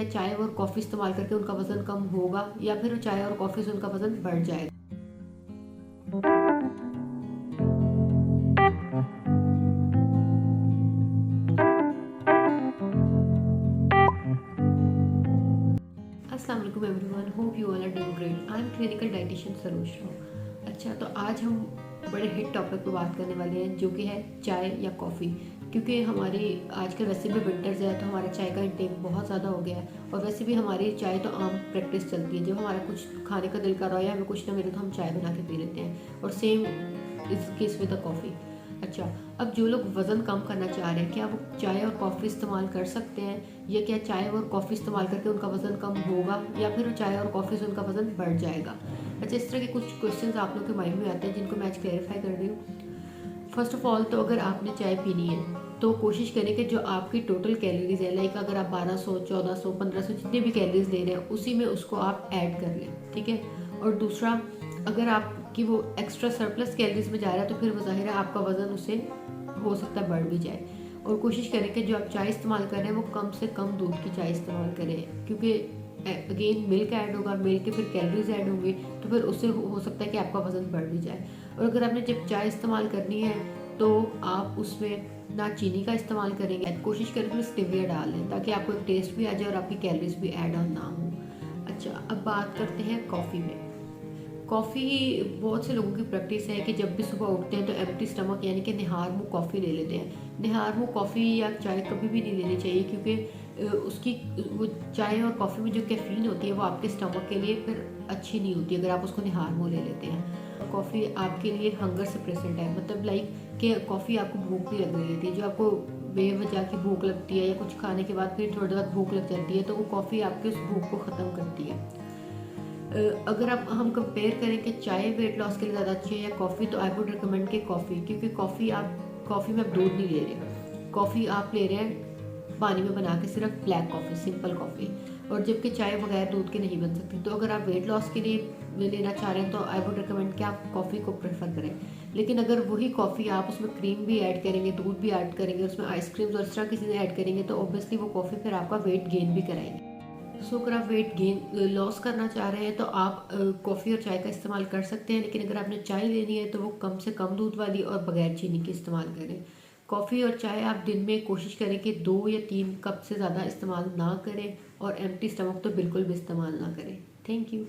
क्या चाय और कॉफ़ी इस्तेमाल करके उनका वज़न कम होगा या फिर चाय और कॉफ़ी से उनका वज़न बढ़ जाएगा। अस्सलाम वालेकुम everyone, hope you all are doing great. I am clinical dietitian Saroj Rao. अच्छा, तो आज हम बड़े हिट टॉपिक पे बात करने वाले हैं जो कि है चाय या कॉफ़ी। क्योंकि हमारी आजकल वैसे भी विंटर्स है तो हमारा चाय का इंटेक बहुत ज़्यादा हो गया है, और वैसे भी हमारी चाय तो आम प्रैक्टिस चलती है। जब हमारा कुछ खाने का दिल कर रहा है या हमें कुछ ना मिले तो हम चाय बना के पी लेते हैं, और सेम इस केस विद द कॉफ़ी। अच्छा, अब जो लोग वज़न कम करना चाह रहे हैं, क्या वो चाय और कॉफ़ी इस्तेमाल कर सकते हैं, या क्या चाय और कॉफ़ी इस्तेमाल करके उनका वज़न कम होगा या फिर चाय और कॉफ़ी से उनका वज़न बढ़ जाएगा। अच्छा, इस तरह के कुछ क्वेश्चंस आप लोग के माइंड में आते हैं जिनको मैं आज क्लेरिफाई कर रही हूँ। फर्स्ट ऑफ ऑल, तो अगर आपने चाय पीनी है तो कोशिश करें कि जो आपकी टोटल कैलोरीज है, लाइक अगर आप 1200, 1400, 1500 जितने भी कैलोरीज ले रहे हैं उसी में उसको आप ऐड कर लें, ठीक है। और दूसरा, अगर आपकी वो एक्स्ट्रा सरप्लस कैलोरीज में जा रहा है तो फिर वो ज़ाहिर है आपका वज़न उससे हो सकता है बढ़ भी जाए। और कोशिश करें कि जो आप चाय इस्तेमाल कर रहे हैं वो कम से कम दूध की चाय इस्तेमाल करें, क्योंकि अगेन मिल्क ऐड होगा, मिल्क के फिर कैलोरीज ऐड होंगी, तो फिर उससे हो सकता है कि आपका वज़न बढ़ भी जाए। और अगर आपने जब चाय इस्तेमाल करनी है तो आप उसमें ना चीनी का इस्तेमाल करेंगे, कोशिश करें कि स्टेविया डाल लें ताकि आपको एक टेस्ट भी आ जाए और आपकी कैलोरीज भी ऐड ऑन ना हो। अच्छा, अब बात करते हैं कॉफ़ी में। कॉफ़ी बहुत से लोगों की प्रैक्टिस है कि जब भी सुबह उठते हैं तो एम्प्टी स्टमक यानी कि निहार मुँह कॉफ़ी ले लेते हैं। निहार मुँह कॉफ़ी या चाय कभी भी नहीं लेनी चाहिए, क्योंकि उसकी वो चाय और कॉफ़ी में जो कैफ़ीन होती है वो आपके स्टमक के लिए फिर अच्छी नहीं होती अगर आप उसको निहार मुँह ले लेते हैं। कॉफ़ी आपके लिए हंगर सप्रेसेंट है, मतलब लाइक कि कॉफ़ी आपको भूख नहीं लगने देती है। जो आपको बेवजह की भूख लगती है या कुछ खाने के बाद फिर थोड़ी देर बाद भूख लग जाती है, तो वो कॉफ़ी आपकी उस भूख को ख़त्म करती है। अगर आप हम कंपेयर करें कि चाय वेट लॉस के लिए ज़्यादा अच्छी है या कॉफ़ी, तो आई वुड रिकमेंड कि कॉफ़ी, क्योंकि कॉफ़ी में आप दूध नहीं ले रहे, कॉफ़ी आप ले रहे हैं पानी में बना के, सिर्फ ब्लैक कॉफ़ी, सिंपल कॉफ़ी। और जबकि चाय बगैर दूध के नहीं बन सकती। तो अगर आप वेट लॉस के लिए लेना चाह रहे हैं तो आई वुड रिकमेंड कि आप कॉफ़ी को प्रेफर करें। लेकिन अगर वही कॉफ़ी आप उसमें क्रीम भी ऐड करेंगे, दूध भी ऐड करेंगे, उसमें आइसक्रीम्स और इस तरह की चीज़ें ऐड करेंगे, तो ऑब्वियसली वो कॉफ़ी फिर आपका वेट गेन भी कराएंगे। सो अगर आप वेट गेन लॉस करना चाह रहे हैं तो आप कॉफ़ी और चाय का इस्तेमाल कर सकते हैं, लेकिन अगर आपने चाय लेनी है तो वो कम से कम दूध वाली और बगैर चीनी की इस्तेमाल करें। कॉफ़ी और चाय आप दिन में कोशिश करें कि 2 या 3 कप से ज़्यादा इस्तेमाल ना करें, और एम्प्टी स्टमक तो बिल्कुल भी इस्तेमाल ना करें। Thank you.